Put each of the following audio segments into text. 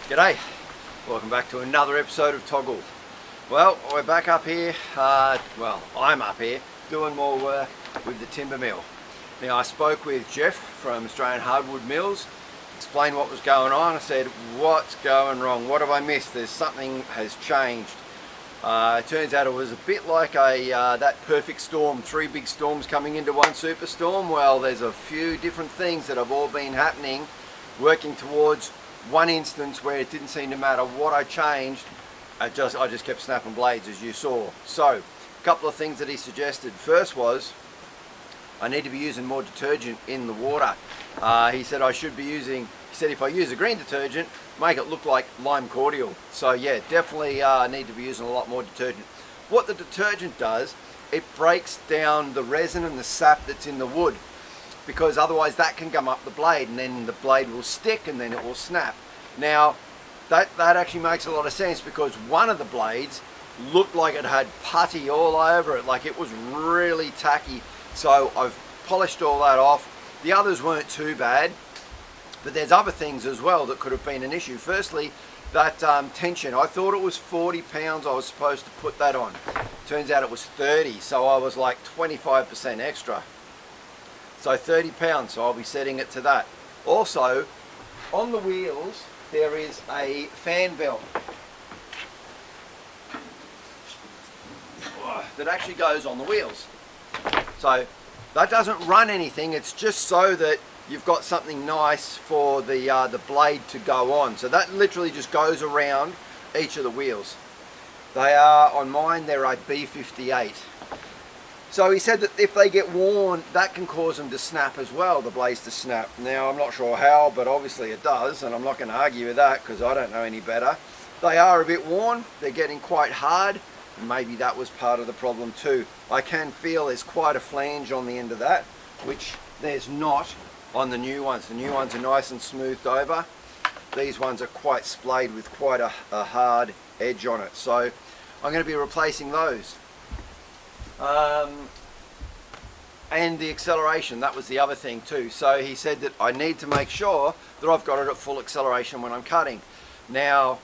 G'day, welcome back to another episode of Togl. Well, we're back up here, I'm up here doing more work with the timber mill. Now I spoke with Jeff from Australian Hardwood Mills, explained what was going on. I said, what's going wrong? What have I missed? There's something has changed. It turns out it was a bit like that perfect storm, 3 big storms coming into one superstorm. Well, there's a few different things that have all been happening, working towards one instance where it didn't seem to matter what I changed, I just kept snapping blades, as you saw. So, a couple of things that he suggested. First was, I need to be using more detergent in the water. He said if I use a green detergent, make it look like lime cordial. So yeah, definitely need to be using a lot more detergent. What the detergent does, it breaks down the resin and the sap that's in the wood, because otherwise that can gum up the blade and then the blade will stick and then it will snap. Now that actually makes a lot of sense, because one of the blades looked like it had putty all over it, like it was really tacky. So I've polished all that off. The others weren't too bad, but there's other things as well that could have been an issue. Firstly, that tension, I thought it was 40 pounds I was supposed to put that on. Turns out it was 30, so I was like 25% extra. So 30 pounds, so I'll be setting it to that. Also, on the wheels, there is a fan belt that actually goes on the wheels. So that doesn't run anything, it's just so that you've got something nice for the blade to go on. So that literally just goes around each of the wheels. They are, on mine, they're a B58. So he said that if they get worn, that can cause them to snap as well, the blades to snap. Now I'm not sure how, but obviously it does, and I'm not going to argue with that because I don't know any better. They are a bit worn, they're getting quite hard. Maybe that was part of the problem too. I can feel there's quite a flange on the end of that, which there's not on the new ones. The new ones are nice and smoothed over. These ones are quite splayed with quite a hard edge on it. So I'm going to be replacing those. And the acceleration, that was the other thing too. So he said that I need to make sure that I've got it at full acceleration when I'm cutting. Now,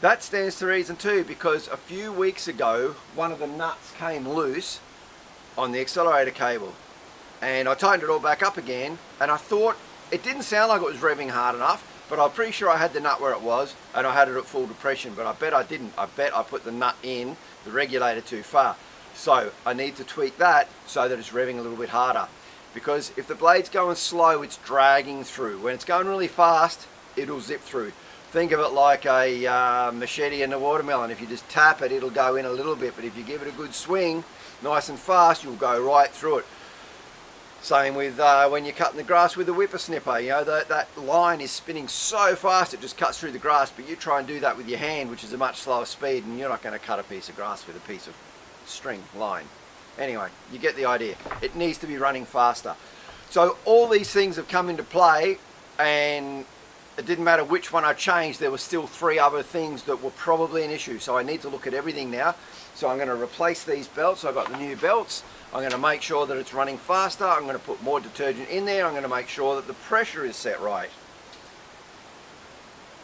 that stands to reason too, because a few weeks ago, one of the nuts came loose on the accelerator cable. And I tightened it all back up again, and I thought, it didn't sound like it was revving hard enough, but I'm pretty sure I had the nut where it was, and I had it at full depression, but I bet I didn't. I bet I put the nut in the regulator too far. So I need to tweak that so that it's revving a little bit harder. Because if the blade's going slow, it's dragging through. When it's going really fast, it'll zip through. Think of it like a machete in a watermelon. If you just tap it, it'll go in a little bit, but if you give it a good swing, nice and fast, you'll go right through it. Same with when you're cutting the grass with a whippersnipper. You know, that line is spinning so fast it just cuts through the grass, but you try and do that with your hand, which is a much slower speed, and you're not going to cut a piece of grass with a piece of string line. Anyway, you get the idea. It needs to be running faster. So all these things have come into play, and it didn't matter which one I changed, there were still 3 other things that were probably an issue. So I need to look at everything now. So I'm going to replace these belts. I've got the new belts. I'm going to make sure that it's running faster. I'm going to put more detergent in there. I'm going to make sure that the pressure is set right.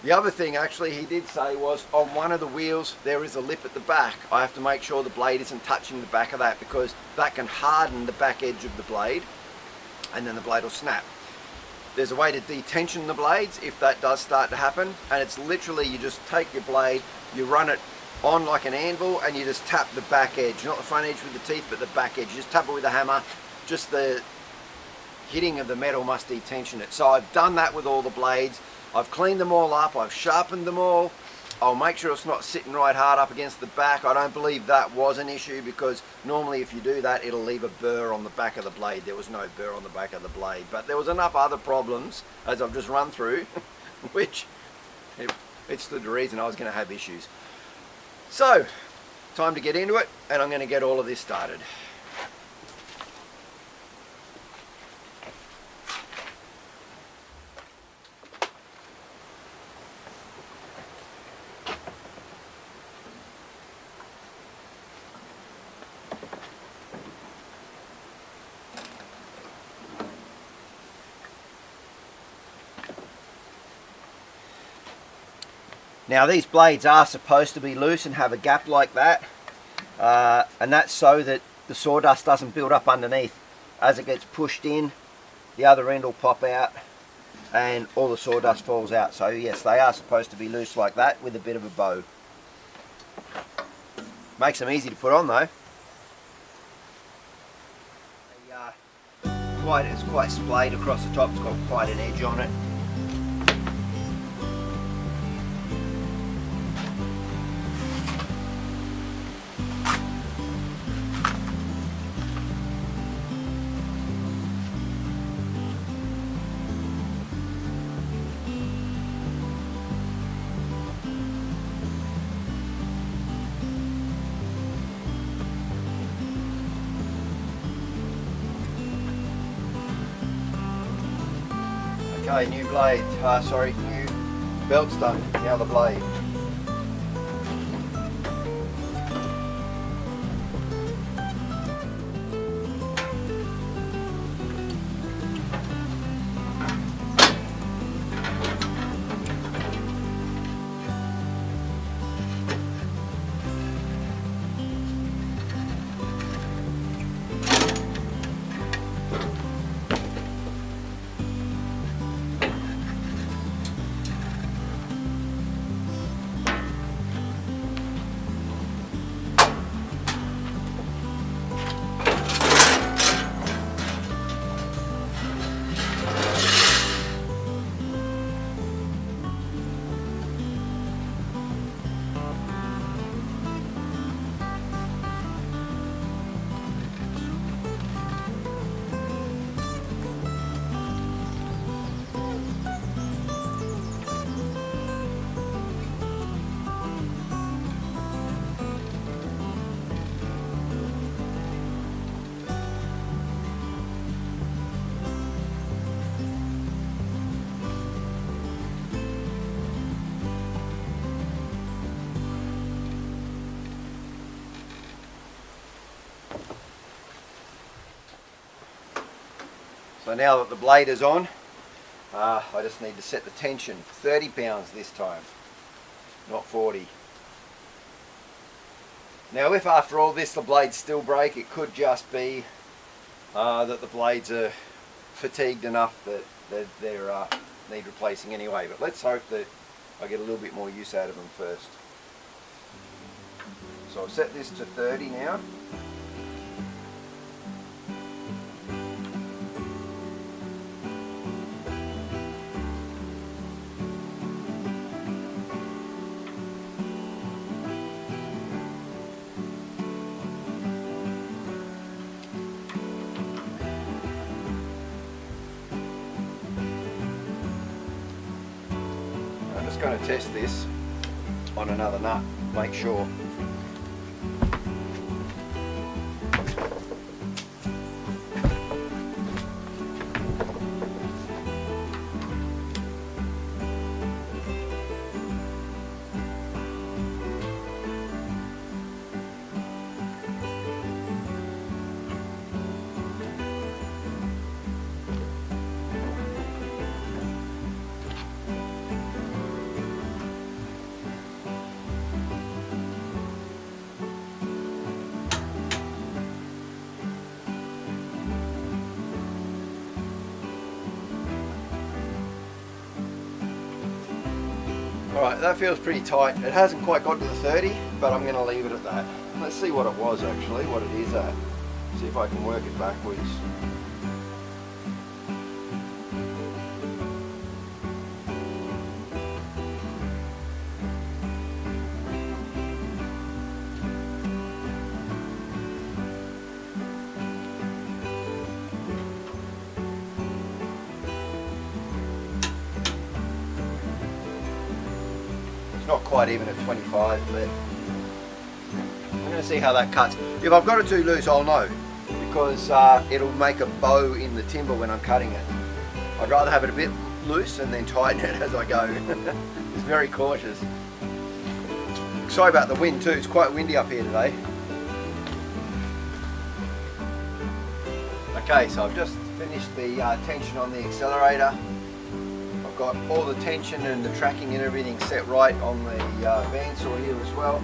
The other thing actually he did say was, on one of the wheels there is a lip at the back. I have to make sure the blade isn't touching the back of that, because that can harden the back edge of the blade and then the blade will snap. There's a way to detension the blades if that does start to happen, and it's literally, you just take your blade, you run it on like an anvil, and you just tap the back edge, not the front edge with the teeth, but the back edge. You just tap it with a hammer, just the hitting of the metal must detension it. So I've done that with all the blades. I've cleaned them all up, I've sharpened them all. I'll make sure it's not sitting right hard up against the back. I don't believe that was an issue, because normally if you do that, it'll leave a burr on the back of the blade. There was no burr on the back of the blade, but there was enough other problems, as I've just run through, which it stood to reason I was going to have issues. So, time to get into it, and I'm going to get all of this started. Now these blades are supposed to be loose and have a gap like that, and that's so that the sawdust doesn't build up underneath. As it gets pushed in, the other end will pop out and all the sawdust falls out. So yes, they are supposed to be loose like that with a bit of a bow. Makes them easy to put on though. It's quite splayed across the top, it's got quite an edge on it. Okay, new blade, new belt's done, now the blade. So now that the blade is on, I just need to set the tension. 30 pounds this time, not 40. Now if after all this the blades still break, it could just be that the blades are fatigued enough that they need replacing anyway. But let's hope that I get a little bit more use out of them first. So I'll set this to 30 now. I'm just going to test this on another nut, make sure. Alright, that feels pretty tight. It hasn't quite got to the 30, but I'm going to leave it at that. Let's see what it was actually, what it is at. See if I can work it backwards. Not quite even at 25, but I'm going to see how that cuts. If I've got it too loose, I'll know, because it'll make a bow in the timber when I'm cutting it. I'd rather have it a bit loose and then tighten it as I go. It's very cautious. Sorry about the wind too, it's quite windy up here today. Okay, so I've just finished the tension on the accelerator. I've I've got all the tension and the tracking and everything set right on the bandsaw here as well.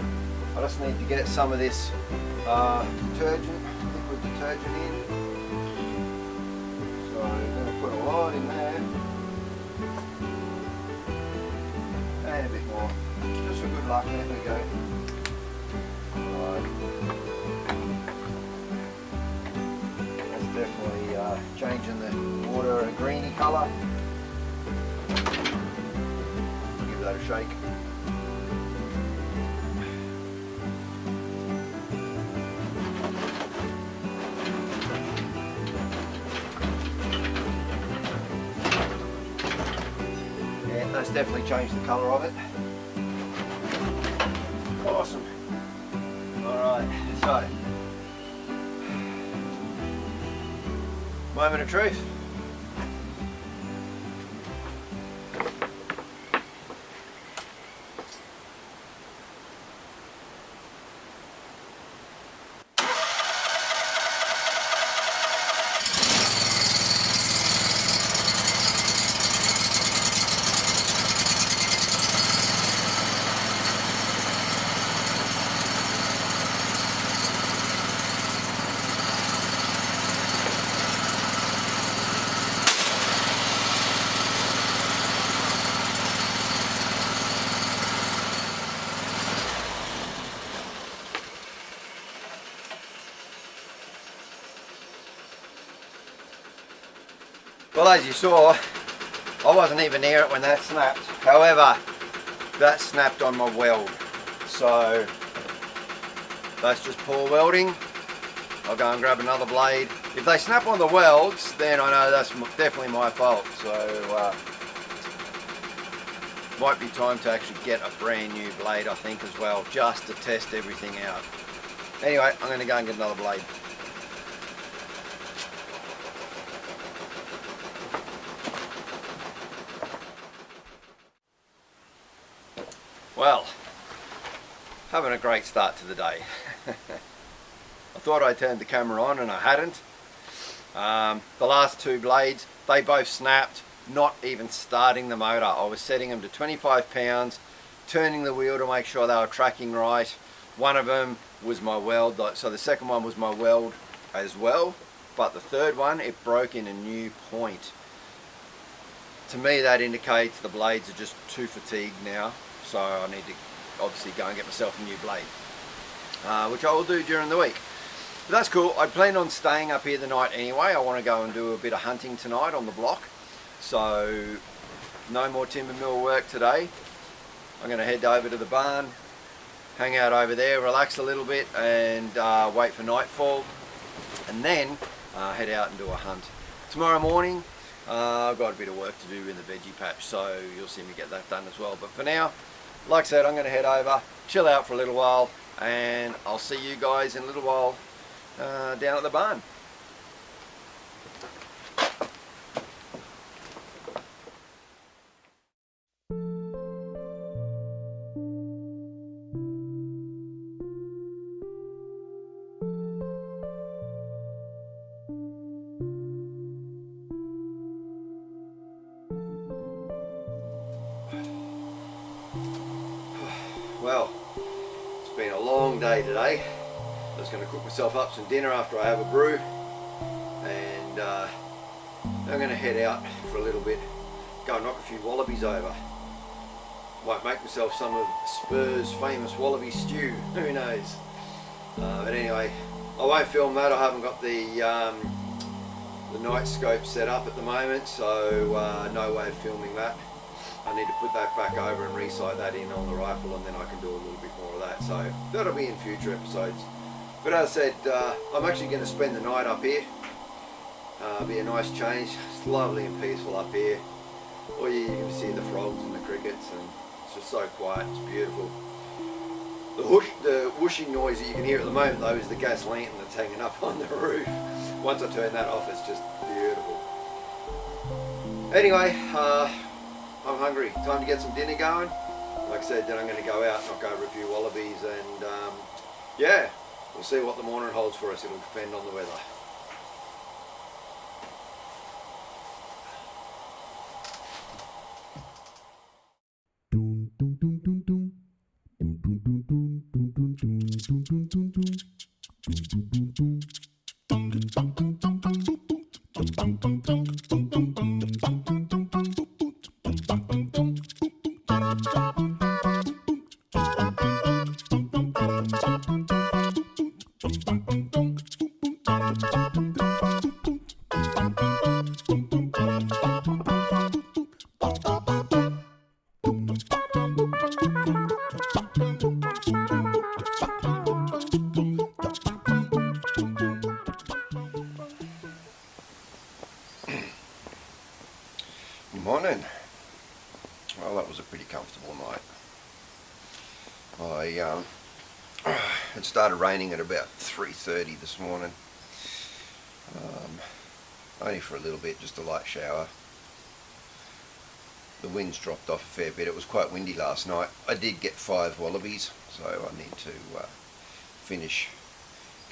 I just need to get some of this liquid detergent in. So I'm going to put a lot in there. And a bit more. Just for good luck, there we go. Right. That's definitely changing the water a greeny colour. Give that a shake. Yeah, that's definitely changed the colour of it. Awesome. Alright, so moment of truth. Well, as you saw, I wasn't even near it when that snapped. However, that snapped on my weld. So that's just poor welding. I'll go and grab another blade. If they snap on the welds, then I know that's definitely my fault. So might be time to actually get a brand new blade, I think, as well, just to test everything out. Anyway, I'm going to go and get another blade. Well, having a great start to the day. I thought I turned the camera on and I hadn't. The last two blades, they both snapped, not even starting the motor. I was setting them to 25 pounds, turning the wheel to make sure they were tracking right. One of them was my weld, so the second one was my weld as well, but the third one, it broke in a new point. To me, that indicates the blades are just too fatigued now. So I need to obviously go and get myself a new blade, which I will do during the week. But that's cool. I plan on staying up here the night anyway. I want to go and do a bit of hunting tonight on the block. So no more timber mill work today. I'm going to head over to the barn, hang out over there, relax a little bit and wait for nightfall, and then head out and do a hunt. Tomorrow morning I've got a bit of work to do in the veggie patch, so you'll see me get that done as well. But for now, like I said, I'm going to head over, chill out for a little while, and I'll see you guys in a little while down at the barn. Well, it's been a long day today. I was going to cook myself up some dinner after I have a brew, and I'm going to head out for a little bit, go and knock a few wallabies over. Might make myself some of Spur's famous wallaby stew, who knows. But anyway, I won't film that. I haven't got the night scope set up at the moment, so no way of filming that. I need to put that back over and re-sight that in on the rifle, and then I can do a little bit more of that. So that'll be in future episodes. But as I said, I'm actually going to spend the night up here. Be a nice change. It's lovely and peaceful up here. All you can see the frogs and the crickets, and it's just so quiet. It's beautiful. The whooshing noise that you can hear at the moment, though, is the gas lantern that's hanging up on the roof. Once I turn that off, it's just beautiful. Anyway, I'm hungry. Time to get some dinner going. Like I said, then I'm going to go out, knock over a few wallabies, and yeah, we'll see what the morning holds for us. It'll depend on the weather. Good morning. Well, that was a pretty comfortable night. It started raining at about 3:30 this morning. Only for a little bit, just a light shower. The wind's dropped off a fair bit. It was quite windy last night. I did get 5 wallabies, so I need to finish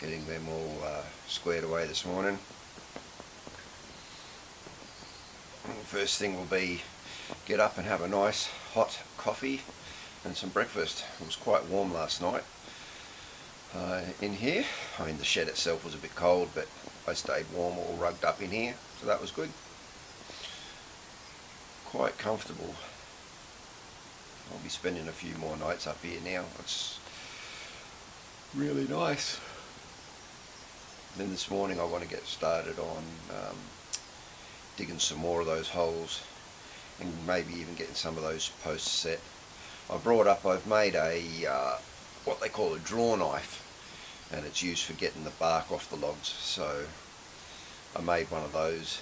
getting them all squared away this morning. First thing will be get up and have a nice hot coffee and some breakfast. It was quite warm last night in here. I mean, the shed itself was a bit cold, but I stayed warm, all rugged up in here, so that was good. Quite comfortable. I'll be spending a few more nights up here now. It's really nice. Then this morning I want to get started on digging some more of those holes and maybe even getting some of those posts set. I've made a what they call a draw knife, and it's used for getting the bark off the logs. So I made one of those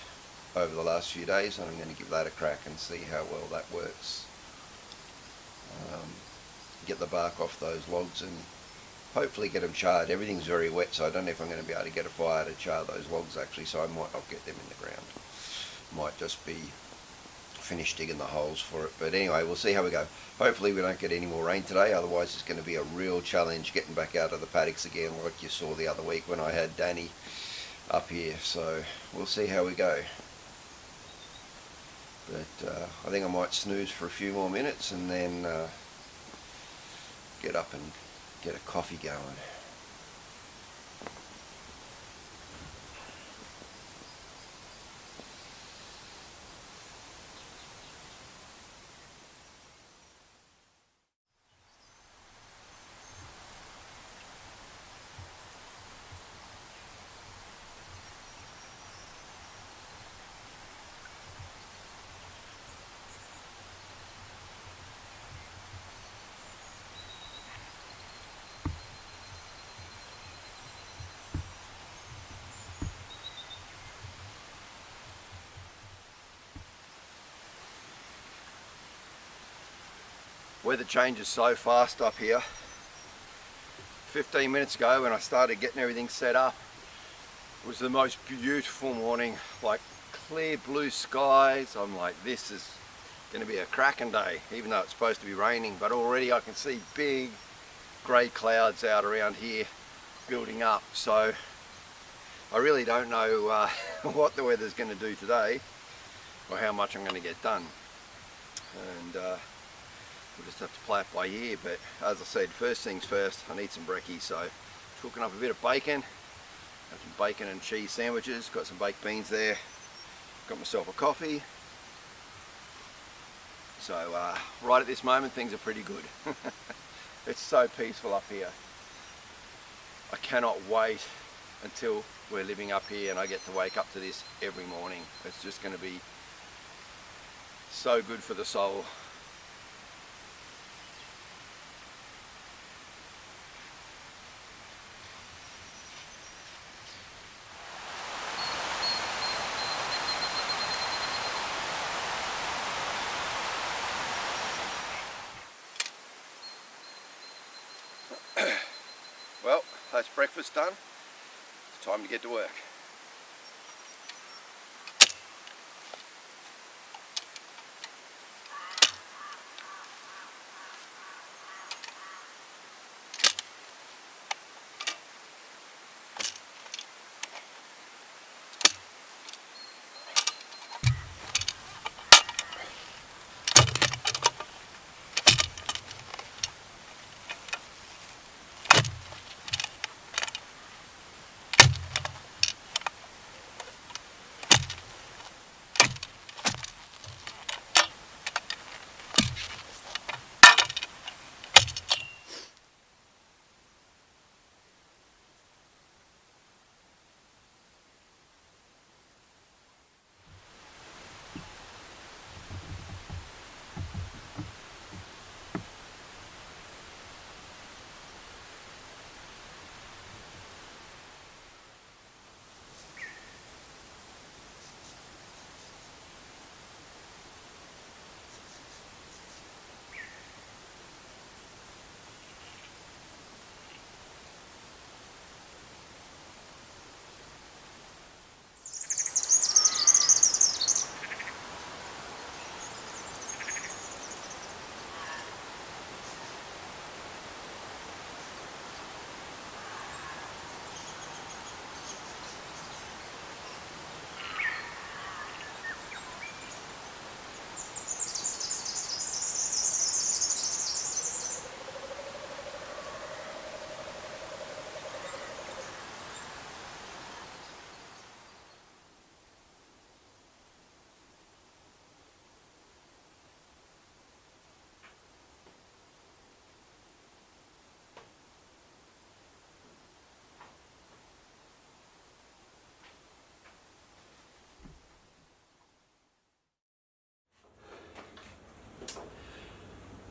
over the last few days, and I'm going to give that a crack and see how well that works. Get the bark off those logs and hopefully get them charred. Everything's very wet, so I don't know if I'm going to be able to get a fire to char those logs actually, so I might not get them in the ground. Might just be finished digging the holes for it, but anyway, we'll see how we go. Hopefully we don't get any more rain today, otherwise it's going to be a real challenge getting back out of the paddocks again, like you saw the other week when I had Danny up here. So we'll see how we go, but I think I might snooze for a few more minutes and then get up and get a coffee going. Weather changes so fast up here. 15 minutes ago when I started getting everything set up, it was the most beautiful morning, like clear blue skies. I'm like, this is going to be a cracking day, even though it's supposed to be raining, but already I can see big grey clouds out around here building up. So I really don't know what the weather's going to do today or how much I'm going to get done. And we'll just have to play it by ear, but as I said, first things first, I need some brekkie, so cooking up a bit of bacon, have some bacon and cheese sandwiches, got some baked beans there, got myself a coffee. So right at this moment things are pretty good. It's so peaceful up here. I cannot wait until we're living up here and I get to wake up to this every morning. It's just going to be so good for the soul. Well, that's breakfast done. It's time to get to work.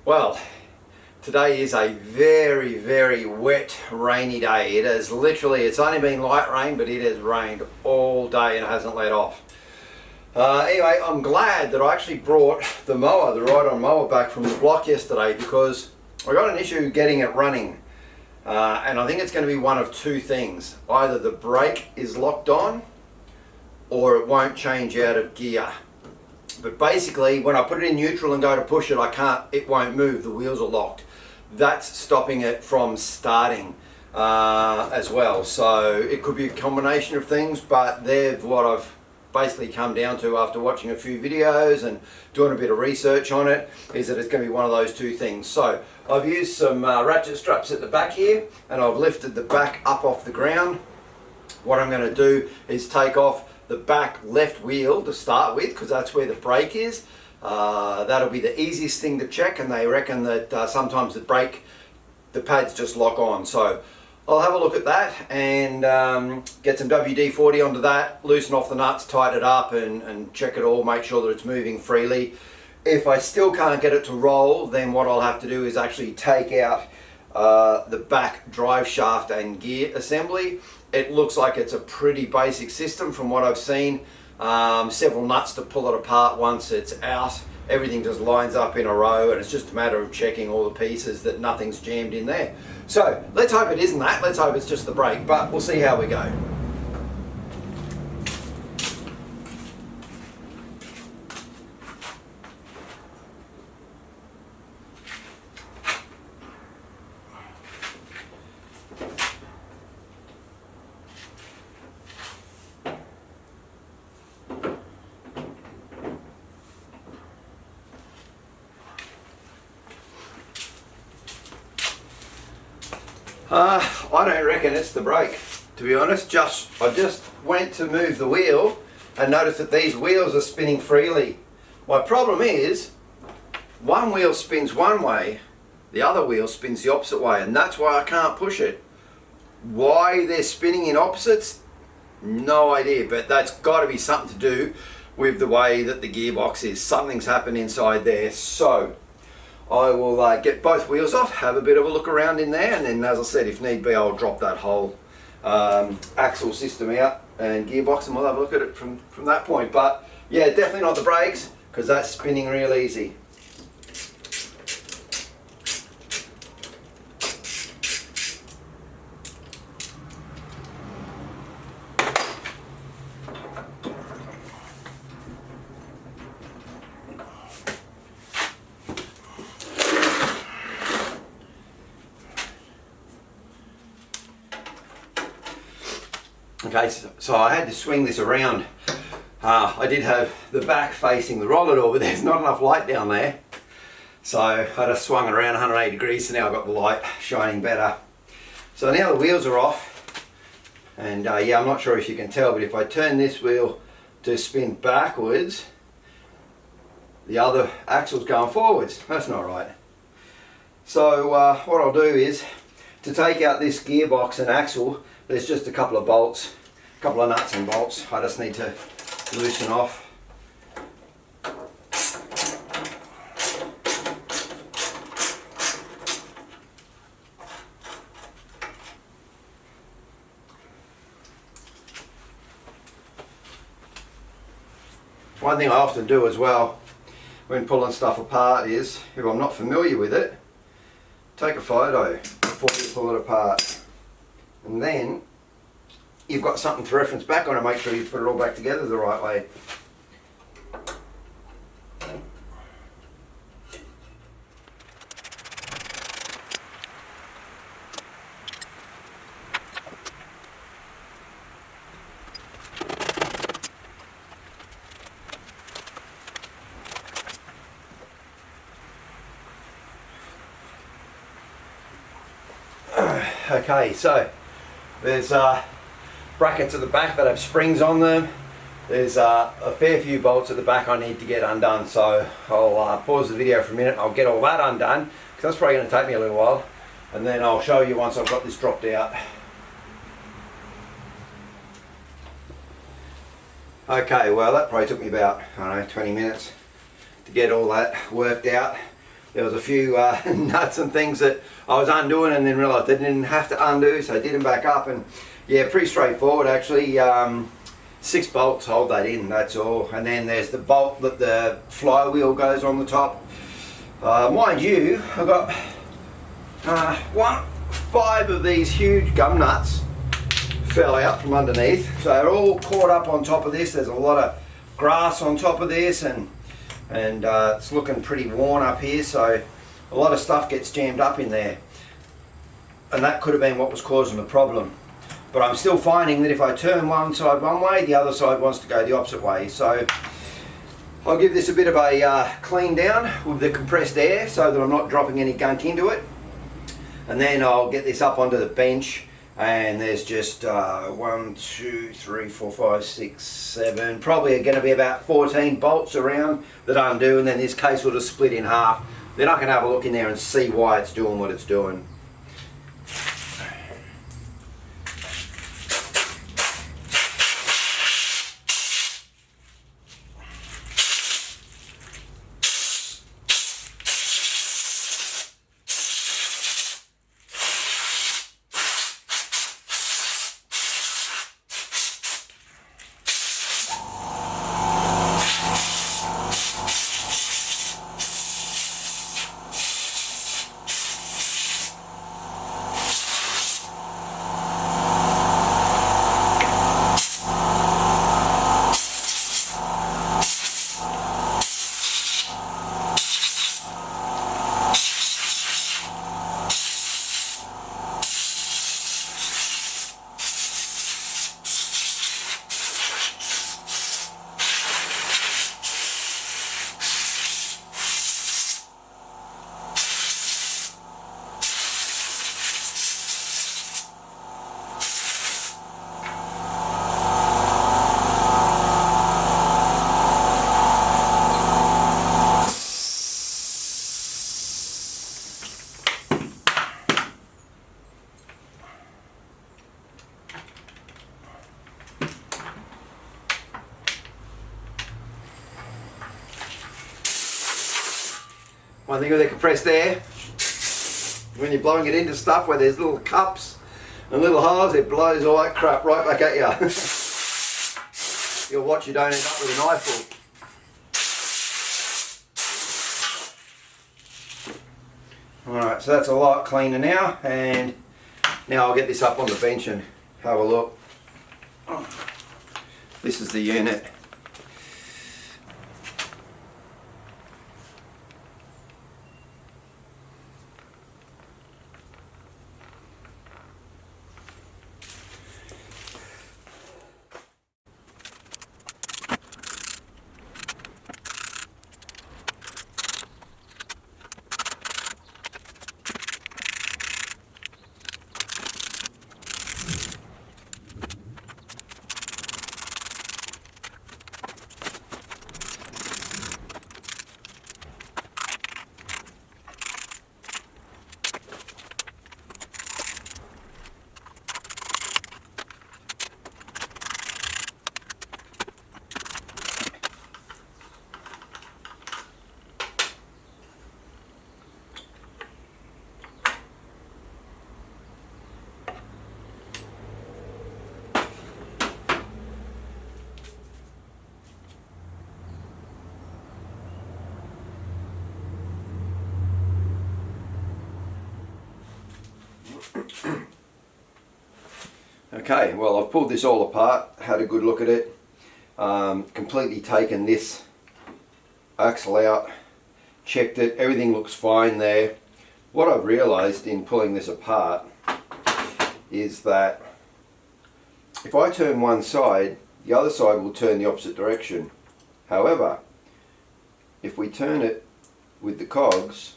Well, today is a very, very wet, rainy day. It has literally, it's only been light rain, but it has rained all day and hasn't let off. Anyway, I'm glad that I actually brought the mower, the ride-on mower, back from the block yesterday, because I got an issue getting it running. And I think it's going to be one of two things. Either the brake is locked on, or it won't change out of gear. But basically, when I put it in neutral and go to push it, it won't move, the wheels are locked. That's stopping it from starting as well. So it could be a combination of things, but they're what I've basically come down to after watching a few videos and doing a bit of research on it, is that it's going to be one of those two things. So I've used some ratchet straps at the back here, and I've lifted the back up off the ground. What I'm going to do is take off the back left wheel to start with, because that's where the brake is. That'll be the easiest thing to check, and they reckon that sometimes the pads just lock on. So I'll have a look at that and get some WD-40 onto that, loosen off the nuts, tighten it up and check it all, make sure that it's moving freely. If I still can't get it to roll, then what I'll have to do is actually take out the back drive shaft and gear assembly. It looks like it's a pretty basic system from what I've seen. Several nuts to pull it apart once it's out. Everything just lines up in a row, and it's just a matter of checking all the pieces that nothing's jammed in there. So let's hope it isn't that. Let's hope it's just the brake, but we'll see how we go. I don't reckon it's the brake, to be honest. I just went to move the wheel and noticed that these wheels are spinning freely. My problem is, one wheel spins one way, the other wheel spins the opposite way, and that's why I can't push it. Why they're spinning in opposites? No idea, but that's got to be something to do with the way that the gearbox is. Something's happened inside there. So I will get both wheels off, have a bit of a look around in there, and then, as I said, if need be, I'll drop that whole axle system out and gearbox, and we'll have a look at it from that point. But yeah, definitely not the brakes, because that's spinning real easy. Okay, so I had to swing this around. I did have the back facing the roller door, but there's not enough light down there. So I just swung it around 180 degrees, so now I've got the light shining better. So now the wheels are off. And yeah, I'm not sure if you can tell, but if I turn this wheel to spin backwards, the other axle's going forwards. That's not right. So what I'll do is, to take out this gearbox and axle, there's just a couple of bolts, a couple of nuts and bolts I just need to loosen off. One thing I often do as well when pulling stuff apart is, if I'm not familiar with it, take a photo before you pull it apart. And then you've got something to reference back on and make sure you put it all back together the right way. Okay, so there's brackets at the back that have springs on them. There's a fair few bolts at the back I need to get undone, so I'll pause the video for a minute. I'll get all that undone, because that's probably going to take me a little while, and then I'll show you once I've got this dropped out. Okay, well that probably took me about, I don't know, 20 minutes to get all that worked out. There was a few nuts and things that I was undoing and then realised I didn't have to undo, so I did them back up, and yeah, pretty straightforward actually. 6 bolts hold that in, that's all, and then there's the bolt that the flywheel goes on the top. Mind you, I've got 5 of these huge gum nuts fell out from underneath, so they're all caught up on top of this. There's a lot of grass on top of this, and it's looking pretty worn up here, so a lot of stuff gets jammed up in there, and that could have been what was causing the problem. But I'm still finding that if I turn one side one way, the other side wants to go the opposite way. So I'll give this a bit of a clean down with the compressed air so that I'm not dropping any gunk into it, and then I'll get this up onto the bench. And there's just 1, 2, 3, 4, 5, 6, 7, probably going to be about 14 bolts around that undo, and then this case will just split in half. Then I can have a look in there and see why it's doing what it's doing. One thing with the compressed air, when you're blowing it into stuff where there's little cups and little holes, it blows all that crap right back at you. You'll watch you don't end up with an eyeful. Alright, so that's a lot cleaner now, and now I'll get this up on the bench and have a look. This is the unit. Okay, well, I've pulled this all apart, had a good look at it, completely taken this axle out, checked it, everything looks fine there. What I've realised in pulling this apart is that if I turn one side, the other side will turn the opposite direction. However, if we turn it with the cogs,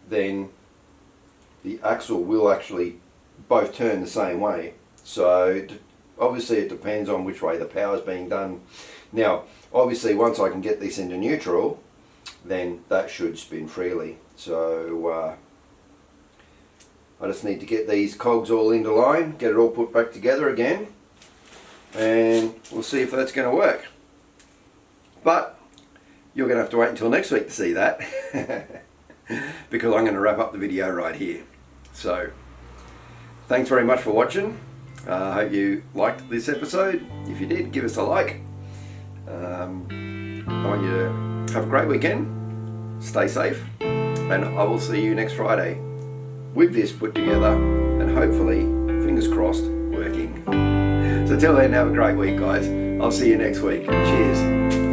then the axle will actually both turn the same way. So obviously it depends on which way the power is being done. Now obviously once I can get this into neutral, then that should spin freely. So I just need to get these cogs all into line, get it all put back together again, and we'll see if that's going to work. But you're going to have to wait until next week to see that because I'm going to wrap up the video right here. So thanks very much for watching. I hope you liked this episode. If you did, give us a like. I want you to have a great weekend, stay safe, and I will see you next Friday with this put together and hopefully, fingers crossed, working. So till then, have a great week, guys. I'll see you next week. Cheers.